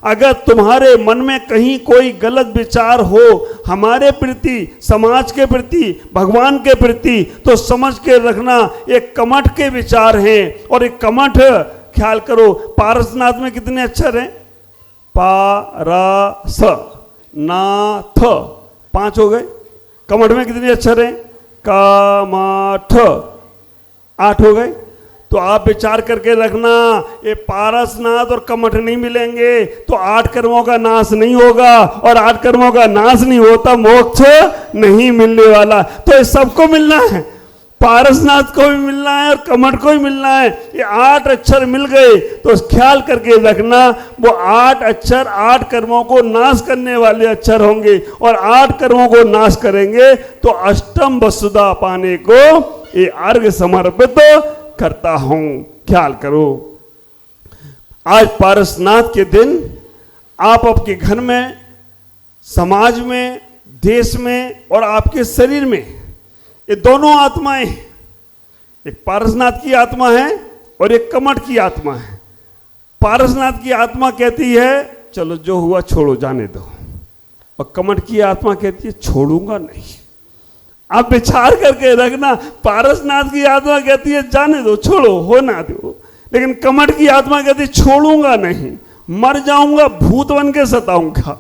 अगर तुम्हारे मन में कहीं कोई गलत विचार हो हमारे प्रति, समाज के प्रति, भगवान के प्रति, तो समझ के रखना ये कमठ के विचार हैं। और एक कमठ, ख्याल करो, पारसनाथ में कितने अक्षर हैं? पारस नाथ, 5 हो गए। कमठ में कितने अक्षर हैं? कमठ, 8 हो गए। तो आप विचार करके रखना, ये पारसनाथ और कमठ नहीं मिलेंगे तो 8 कर्मों का नाश नहीं होगा, और 8 कर्मों का नाश नहीं होता मोक्ष नहीं मिलने वाला। तो ये सबको मिलना है, पारसनाथ को भी मिलना है और कमठ को भी मिलना है। ये 8 अक्षर मिल गए तो ख्याल करके रखना, वो 8 अक्षर 8 कर्मों को नाश करने वाले अक्षर होंगे, और 8 कर्मों को नाश करेंगे तो अष्टम वसुधा पाने को ये अर्घ समर्पित करता हूं। ख्याल करो, आज पारसनाथ के दिन आप आपके घर में, समाज में, देश में और आपके शरीर में ये दोनों आत्माएं, एक पारसनाथ की आत्मा है और एक कमठ की आत्मा है। पारसनाथ की आत्मा कहती है चलो जो हुआ छोड़ो जाने दो, और कमठ की आत्मा कहती है छोड़ूंगा नहीं। आप विचार करके रखना, पारसनाथ की आत्मा कहती है जाने दो, छोड़ो, होना दो, लेकिन कमठ की आत्मा कहती है छोड़ूंगा नहीं, मर जाऊंगा, भूत बन के सताऊंगा।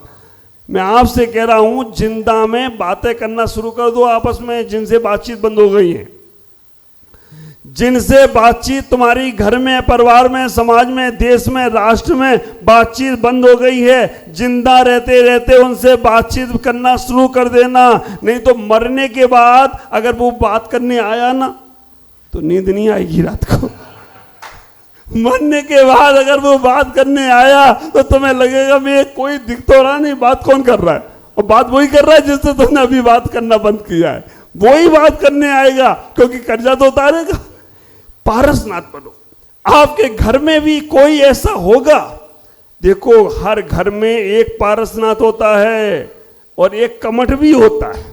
मैं आपसे कह रहा हूं, जिंदा में बातें करना शुरू कर दो आपस में, जिनसे बातचीत बंद हो गई है, जिनसे बातचीत तुम्हारी घर में, परिवार में, समाज में, देश में, राष्ट्र में बातचीत बंद हो गई है, जिंदा रहते रहते उनसे बातचीत करना शुरू कर देना। नहीं तो मरने के बाद अगर वो बात करने आया ना तो नींद नहीं आएगी रात को। मरने के बाद अगर वो बात करने आया तो तुम्हें लगेगा मैं कोई दिख तो रहा नहीं, बात कौन कर रहा है, और बात वही कर रहा है जिससे तुमने अभी बात करना बंद किया है, वही बात करने आएगा, क्योंकि कर्जा तो उतारेगा। पारसनाथ बनो। आपके घर में भी कोई ऐसा होगा, देखो हर घर में एक पारसनाथ होता है और एक कमठ भी होता है।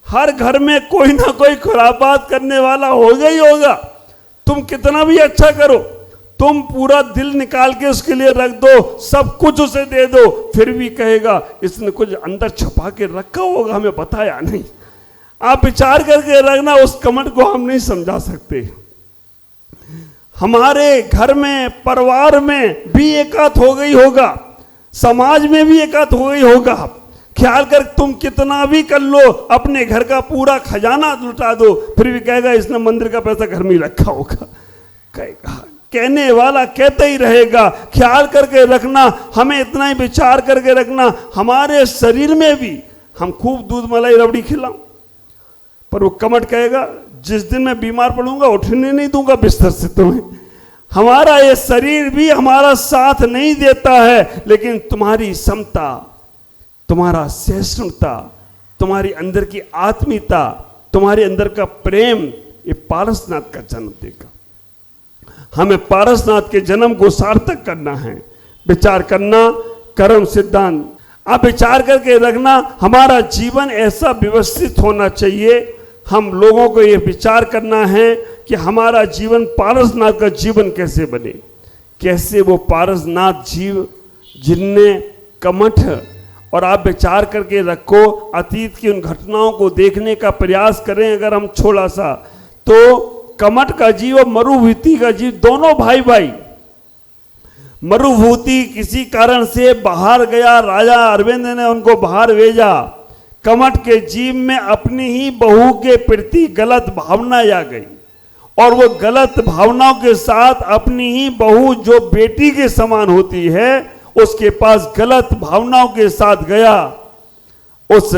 हर घर में कोई ना कोई खुरापात करने वाला होगा ही होगा। तुम कितना भी अच्छा करो, तुम पूरा दिल निकाल के उसके लिए रख दो, सब कुछ उसे दे दो, फिर भी कहेगा इसने कुछ अंदर छुपा के रखा होगा, हमें बताया नहीं। आप विचार करके रखना, उस कमठ को हम नहीं समझा सकते। हमारे घर में, परिवार में भी एकात हो गई होगा, समाज में भी एकात हो गई होगा। ख्याल कर, तुम कितना भी कर लो, अपने घर का पूरा खजाना लुटा दो, फिर भी कहेगा इसने मंदिर का पैसा घर में ही रखा होगा। कहेगा, कहने वाला कहते ही रहेगा। ख्याल करके रखना, हमें इतना ही विचार करके रखना, हमारे शरीर में भी हम खूब दूध मलाई रबड़ी खिलाऊं, पर वो कमठ कहेगा जिस दिन मैं बीमार पड़ूंगा उठने नहीं दूंगा बिस्तर से तुम्हें। हमारा ये शरीर भी हमारा साथ नहीं देता है, लेकिन तुम्हारी समता, तुम्हारा सहिष्णुता, तुम्हारी अंदर की आत्मीयता, तुम्हारे अंदर का प्रेम, ये पारसनाथ का जन्म देगा। हमें पारसनाथ के जन्म को सार्थक करना है। विचार करना, कर्म सिद्धांत। आप विचार करके रखना, हमारा जीवन ऐसा व्यवस्थित होना चाहिए। हम लोगों को ये विचार करना है कि हमारा जीवन पारसनाथ का जीवन कैसे बने। कैसे वो पारसनाथ जीव जिनने कमठ, और आप विचार करके रखो, अतीत की उन घटनाओं को देखने का प्रयास करें अगर हम थोड़ा सा, तो कमठ का जीव और मरुभूति का जीव दोनों भाई भाई। मरुभूति किसी कारण से बाहर गया, राजा अरविंद ने उनको बाहर भेजा। कमठ के जीव में अपनी ही बहू के प्रति गलत भावना आ गई, और वो गलत भावनाओं के साथ अपनी ही बहू जो बेटी के समान होती है उसके पास गलत भावनाओं के साथ गया। उस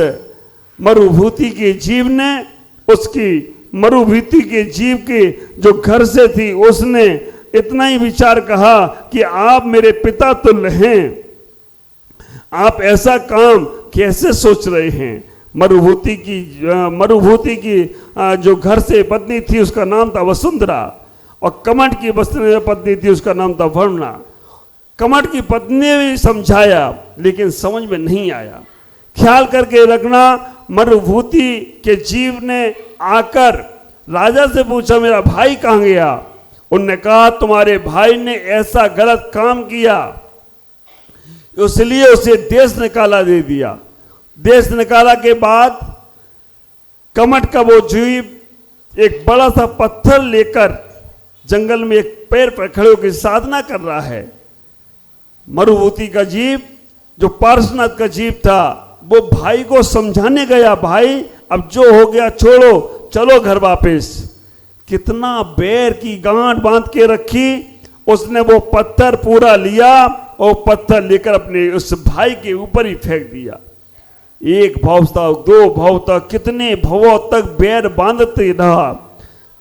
मरुभूति के जीव ने, उसकी मरुभूति के जीव के जो घर से थी, उसने इतना ही विचार कहा कि आप मेरे पिता तुल्य हैं, आप ऐसा काम कैसे सोच रहे हैं। मरुभूति की जो घर से पत्नी थी उसका नाम था वसुंधरा, और कमठ की पत्नी थी उसका नाम था वर्णा। कमठ की पत्नी ने भी समझाया लेकिन समझ में नहीं आया। ख्याल करके रखना, मरुभूति के जीव ने आकर राजा से पूछा मेरा भाई कहाँ गया। उनने कहा तुम्हारे भाई ने ऐसा गलत काम किया इसलिए उसे देश निकाला दे दिया। देश निकाला के बाद कमट का वो जीव एक बड़ा सा पत्थर लेकर जंगल में एक पैर पर खड़े होकर साधना कर रहा है। मरुभूति का जीव जो पार्श्वनाथ का जीव था वो भाई को समझाने गया, भाई अब जो हो गया छोड़ो, चलो घर वापस। कितना बैर की गांठ बांध के रखी, उसने वो पत्थर पूरा लिया और पत्थर लेकर अपने उस भाई के ऊपर ही फेंक दिया। एक भाव तक, दो भाव तक, कितने भावों तक बैर बांधते रहा।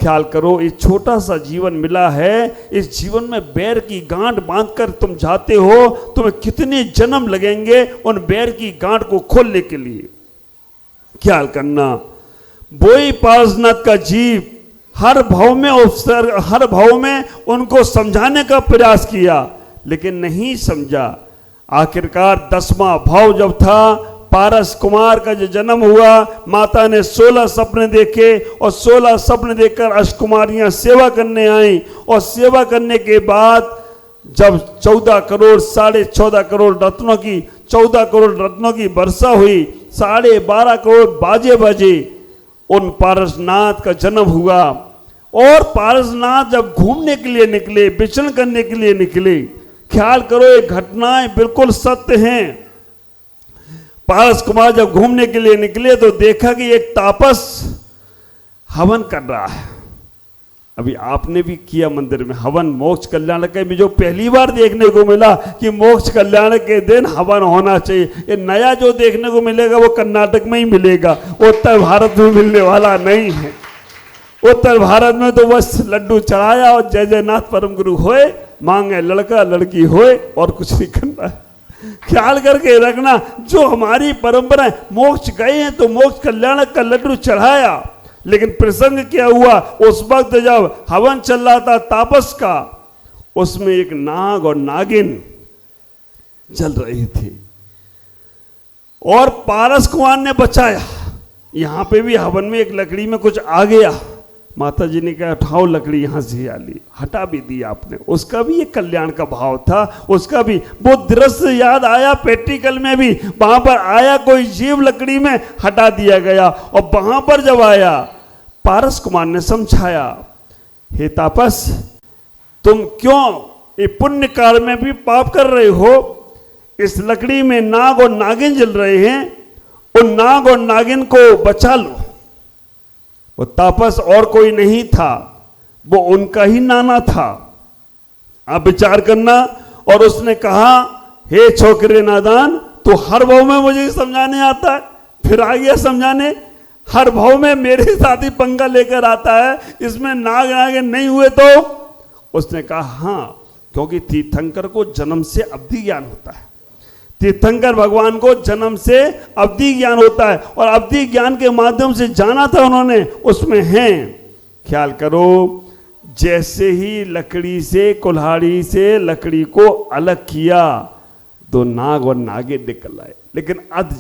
ख्याल करो, ये छोटा सा जीवन मिला है, इस जीवन में बैर की गांठ बांधकर तुम जाते हो, तुम्हें कितने जन्म लगेंगे उन बैर की गांठ को खोलने के लिए। ख्याल करना, वही पार्श्वनाथ का जीव हर भाव में उनको समझाने का प्रयास किया, लेकिन नहीं समझा। आखिरकार 10वां भाव जब था, पारस कुमार का जो जन्म हुआ, माता ने 16 सपने देखे और 16 सपने देखकर अष्टकुमारियां सेवा करने आई। और सेवा करने के बाद जब 14 करोड़ 14.5 करोड़ रत्नों की 14 करोड़ रत्नों की वर्षा हुई, 12.5 करोड़ बाजे बजे, उन पारसनाथ का जन्म हुआ। और पारसनाथ जब घूमने के लिए निकले, विचरण करने के लिए निकले, ख्याल करो ये घटनाएं बिल्कुल सत्य हैं। पारस कुमार जब घूमने के लिए निकले तो देखा कि एक तापस हवन कर रहा है। अभी आपने भी किया मंदिर में हवन, मोक्ष कल्याण के भी जो पहली बार देखने को मिला कि मोक्ष कल्याण के दिन हवन होना चाहिए। ये नया जो देखने को मिलेगा वो कर्नाटक में ही मिलेगा, उत्तर भारत में मिलने वाला नहीं है। उत्तर भारत में तो बस लड्डू चढ़ाया और जय जयनाथ परम गुरु होए, मांगे लड़का लड़की होए, और कुछ नहीं करना है। ख्याल करके रखना, जो हमारी परंपरा है, मोक्ष गए हैं तो मोक्ष कल्याण का लड्डू चढ़ाया, लेकिन प्रसंग क्या हुआ, उस वक्त जब हवन चल रहा था तापस का, उसमें एक नाग और नागिन जल रही थी और पारस कुमार ने बचाया। यहां पे भी हवन में एक लकड़ी में कुछ आ गया, माता जी ने कहा उठाओ लकड़ी, यहां से आ ली, हटा भी दिया आपने। उसका भी एक कल्याण का भाव था, उसका भी वो दृश्य याद आया। प्रैक्टिकल में भी वहां पर आया कोई जीव, लकड़ी में हटा दिया गया। और वहां पर जब आया, पारस कुमार ने समझाया, हे तापस, तुम क्यों ये पुण्य कार्य में भी पाप कर रहे हो? इस लकड़ी में नाग और नागिन जल रहे हैं, उन नाग और नागिन को बचा लो। वो तापस और कोई नहीं था, वो उनका ही नाना था। आप विचार करना। और उसने कहा, हे छोकरे नादान, तो हर भाव में मुझे समझाने आता है, फिर आ गया समझाने, हर भाव में मेरे साथ ही पंगा लेकर आता है, इसमें नाग नागिन नहीं हुए तो? उसने कहा हाँ, क्योंकि तीर्थंकर को जन्म से अवधि ज्ञान होता है। तीर्थंकर भगवान को जन्म से अवधि ज्ञान होता है, और अवधि ज्ञान के माध्यम से जाना था उन्होंने, उसमें हैं। ख्याल करो, जैसे ही लकड़ी से, कुल्हाड़ी से लकड़ी को अलग किया, तो नाग और नागिन निकल आए, लेकिन अध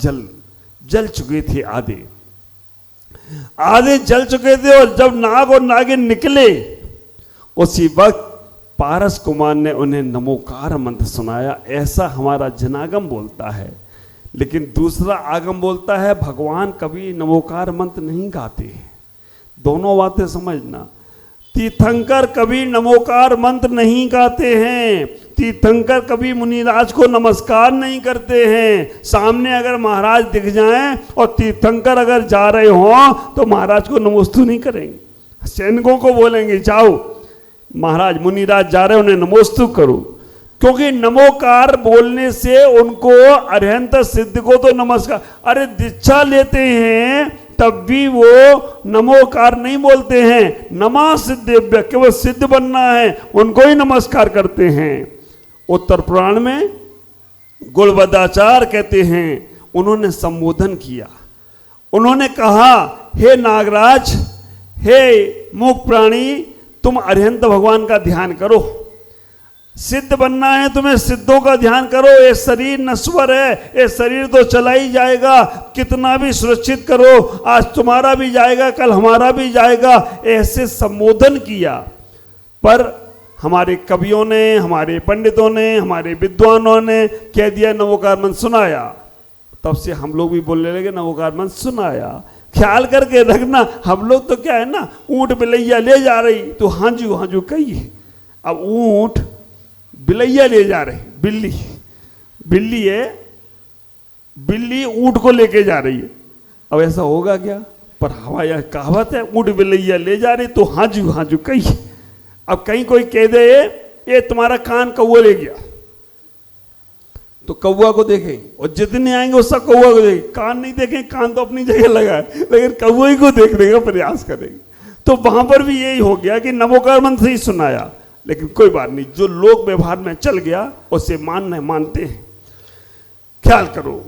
जल चुके थे, आधे जल चुके थे। और जब नाग और नागिन निकले, उसी वक्त पारस कुमार ने उन्हें नमोकार मंत्र सुनाया। ऐसा हमारा जनागम बोलता है, लेकिन दूसरा आगम बोलता है भगवान कभी नमोकार मंत्र नहीं गाते। दोनों बातें समझना। तीर्थंकर कभी नमोकार मंत्र नहीं गाते हैं, तीर्थंकर कभी मुनिराज को नमस्कार नहीं करते हैं। सामने अगर महाराज दिख जाएं और तीर्थंकर अगर जा रहे हों तो महाराज को नमोस्तु नहीं करेंगे, सैनिकों को बोलेंगे जाओ महाराज, मुनिराज जा रहे हैं, उन्हें नमोस्तु करो। क्योंकि नमोकार बोलने से उनको अरहंत सिद्ध को तो नमस्कार, अरे दीक्षा लेते हैं तब भी वो नमोकार नहीं बोलते हैं, नमा सिद्धेभ्य, केवल सिद्ध बनना है उनको ही नमस्कार करते हैं। उत्तर पुराण में गुणवदाचार कहते हैं, उन्होंने संबोधन किया, उन्होंने कहा हे नागराज, हे मूक प्राणी, तुम अरिहंत भगवान का ध्यान करो, सिद्ध बनना है तुम्हें, सिद्धों का ध्यान करो। ये शरीर नश्वर है, ये शरीर तो चला ही जाएगा, कितना भी सुरक्षित करो, आज तुम्हारा भी जाएगा, कल हमारा भी जाएगा, ऐसे संबोधन किया। पर हमारे कवियों ने, हमारे पंडितों ने, हमारे विद्वानों ने कह दिया नमोकार मंत्र सुनाया, तब से हम लोग भी बोलने लगे नमोकार मंत्र सुनाया। ख्याल करके रखना, हम लोग तो क्या है ना, ऊंट बिलैया ले जा रही तो हांजू हांजू कही, अब ऊंट बिलैया ले जा रही, बिल्ली है, बिल्ली ऊंट को लेके जा रही है। अब ऐसा होगा क्या? पर हवा यह कहावत है, ऊंट बिलैया ले जा रही तो हांजू हांजू कही। अब कहीं कोई कह दे ये तुम्हारा कान कौवा ले गया, तो कौवा को देखें, और जितने आएंगे वो सब कौवा को देखें, कान नहीं देखें, कान तो अपनी जगह लगा है, लेकिन कौवे को देखने का प्रयास करेंगे। तो वहां पर भी यही हो गया कि नमोकार मंत्र ही सुनाया, लेकिन कोई बात नहीं, जो लोक व्यवहार में चल गया उसे मानते हैं। ख्याल करो,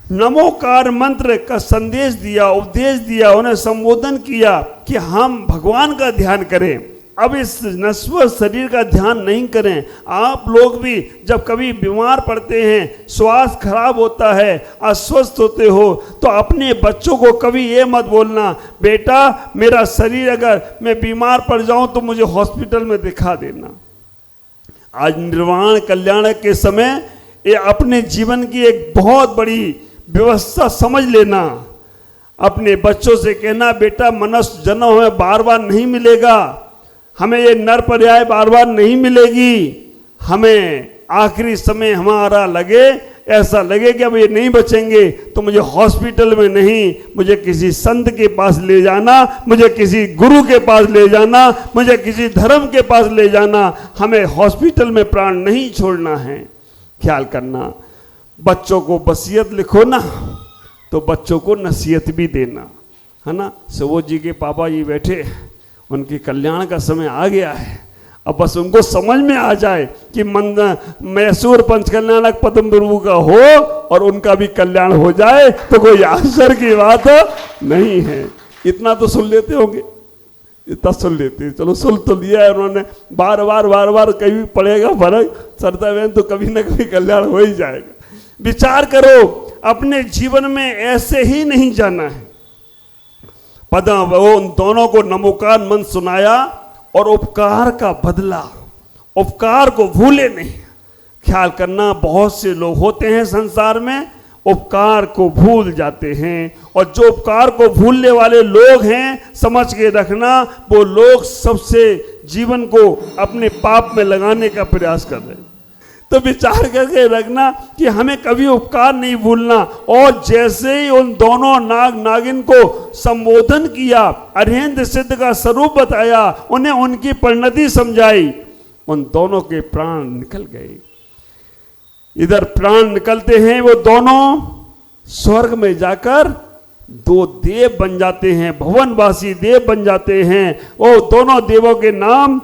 नमोकार मंत्र का संदेश दिया, उपदेश दिया, उन्हें संबोधन किया कि हम भगवान का ध्यान करें, अब इस नश्वर शरीर का ध्यान नहीं करें। आप लोग भी जब कभी बीमार पड़ते हैं, स्वास्थ्य खराब होता है, अस्वस्थ होते हो, तो अपने बच्चों को कभी ये मत बोलना बेटा मेरा शरीर अगर मैं बीमार पड़ जाऊं तो मुझे हॉस्पिटल में दिखा देना। आज निर्वाण कल्याण के समय ये अपने जीवन की एक बहुत बड़ी व्यवस्था समझ लेना। अपने बच्चों से कहना बेटा मनुष्य जन्म हमें बार बार नहीं मिलेगा, हमें ये नर पर्याय बार बार नहीं मिलेगी, हमें आखिरी समय हमारा लगे, ऐसा लगे कि अब ये नहीं बचेंगे तो मुझे हॉस्पिटल में नहीं, मुझे किसी संत के पास ले जाना, मुझे किसी गुरु के पास ले जाना, मुझे किसी धर्म के पास ले जाना, हमें हॉस्पिटल में प्राण नहीं छोड़ना है। ख्याल करना, बच्चों को वसीयत लिखो ना तो बच्चों को नसीहत भी देना, है ना। सवो जी के पापा जी बैठे, उनके कल्याण का समय आ गया है, अब बस उनको समझ में आ जाए कि मैसूर पंच कल्याणक पद्म प्रभु का हो और उनका भी कल्याण हो जाए तो कोई आश्चर्य की बात नहीं है। इतना तो सुन लेते होंगे, इतना सुन लेते, चलो सुन तो लिया है उन्होंने, बार बार कभी पड़ेगा फर्क सरता बहन तो कभी ना कभी कल्याण हो ही जाएगा। विचार करो, अपने जीवन में ऐसे ही नहीं जाना है। उन दोनों को नमोकार मंत्र सुनाया और उपकार का बदला, उपकार को भूले नहीं। ख्याल करना, बहुत से लोग होते हैं संसार में उपकार को भूल जाते हैं, और जो उपकार को भूलने वाले लोग हैं समझ के रखना, वो लोग सबसे जीवन को अपने पाप में लगाने का प्रयास कर रहे हैं। तो विचार करके रखना कि हमें कभी उपकार नहीं भूलना। और जैसे ही उन दोनों नाग नागिन को संबोधन किया, अरिहंत सिद्ध का स्वरूप बताया, उन्हें उनकी परिणति समझाई, उन दोनों के प्राण निकल गए। इधर प्राण निकलते हैं, वो दोनों स्वर्ग में जाकर दो देव बन जाते हैं, भुवनवासी देव बन जाते हैं। वो दोनों देवों के नाम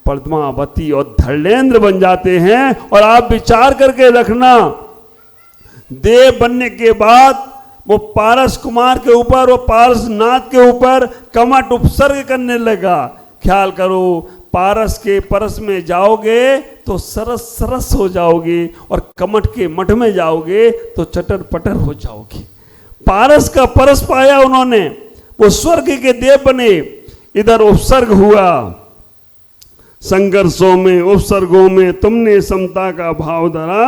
पद्मावती और धर्लेंद्र बन जाते हैं। और आप विचार करके रखना, देव बनने के बाद वो पारस कुमार के ऊपर, वो पारसनाथ के ऊपर कमट उपसर्ग करने लगा। ख्याल करो, पारस के परस में जाओगे तो सरस सरस हो जाओगे, और कमट के मठ में जाओगे तो चटर पटर हो जाओगे। पारस का परस पाया उन्होंने, वो स्वर्ग के देव बने। इधर उपसर्ग हुआ, संघर्षों में उपसर्गों में तुमने समता का भाव धरा,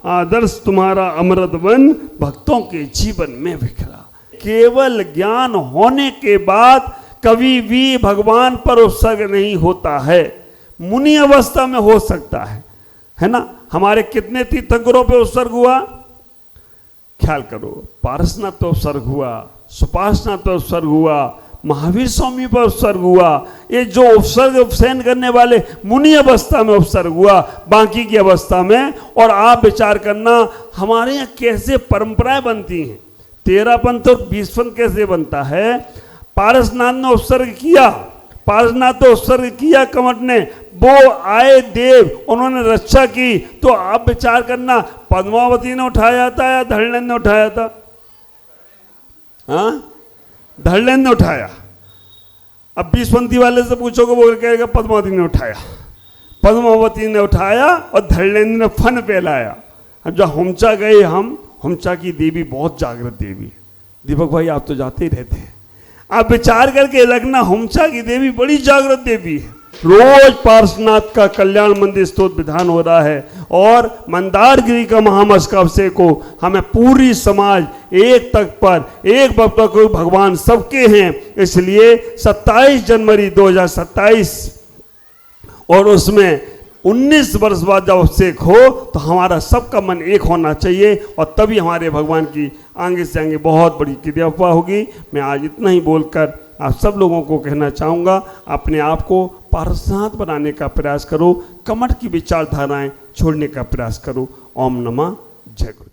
आदर्श तुम्हारा अमृत वन भक्तों के जीवन में बिखरा। केवल ज्ञान होने के बाद कभी भी भगवान पर उपसर्ग नहीं होता है, मुनि अवस्था में हो सकता है ना। हमारे कितने तीर्थंकरों पे उपसर्ग हुआ? ख्याल करो, पारसनाथ पे उपसर्ग हुआ, सुपासनाथ पे उपसर्ग हुआ, महावीर स्वामी पर उपसर्ग हुआ। ये जो उपसर्ग उपसैन करने वाले मुनि अवस्था में उपसर्ग हुआ, बाकी की अवस्था में। और आप विचार करना, हमारे यहाँ कैसे परंपराएं बनती हैं, 13 पंथ और 20 पंथ कैसे बनता है। पारसनाथ ने उपसर्ग किया, पारसनाथ तो उपसर्ग किया कमट ने, वो आए देव, उन्होंने रक्षा की। तो आप विचार करना, पद्मावती ने उठाया था या धड़लेंद्र ने उठाया था? हाँ, धड़लेंद्र ने उठाया। अब 20पंथी वाले से पूछोगे वो कहेगा पद्मावती ने उठाया। पद्मावती ने उठाया और धड़लेंद्र ने फन फैलाया। अब जब हुमचा गए हम, हुमचा की देवी बहुत जागृत देवी, दीपक भाई आप तो जाते ही रहते हैं, आप विचार करके रखना, हुमचा की देवी बड़ी जागृत देवी है। रोज पार्श्वनाथ का कल्याण मंदिर स्तोत्र विधान हो रहा है और मंदारगिरी का महामस्तक अभिषेक को हमें पूरी समाज एक तक पर एक वक्त को भगवान सबके हैं, इसलिए 27 जनवरी 2027 और उसमें 19 वर्ष बाद जब अभिषेक हो तो हमारा सबका मन एक होना चाहिए और तभी हमारे भगवान की आगे से आगे बहुत बड़ी क्रिया होगी। मैं आज इतना ही बोलकर आप सब लोगों को कहना चाहूँगा, अपने आप को पारसात बनाने का प्रयास करो, कमठ की विचारधाराएं छोड़ने का प्रयास करो। ओम नमः जय गुरुदेव।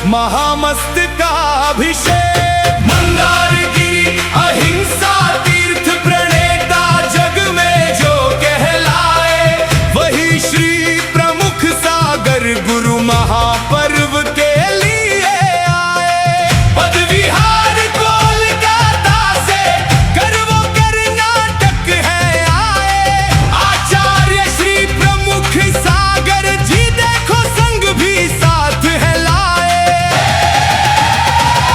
महामस्तकाभिषेक मंदारगिरी अहिंसा तीर्थ प्रणेता जग में जो कहलाए, वही श्री प्रमुख सागर गुरु महापर्व के लिए आए। पदविहार कोलकाता से गर्व कर्नाटक है आए, आचार्य श्री प्रमुख सागर जी देखो संग भी साथ है लाए।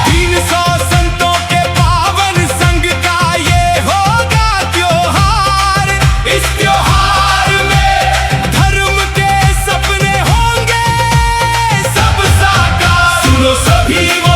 300 संतों के पावन संग का ये होगा त्योहार। इस त्योहार में धर्म के सपने होंगे सब साकार। सुनो सभी वो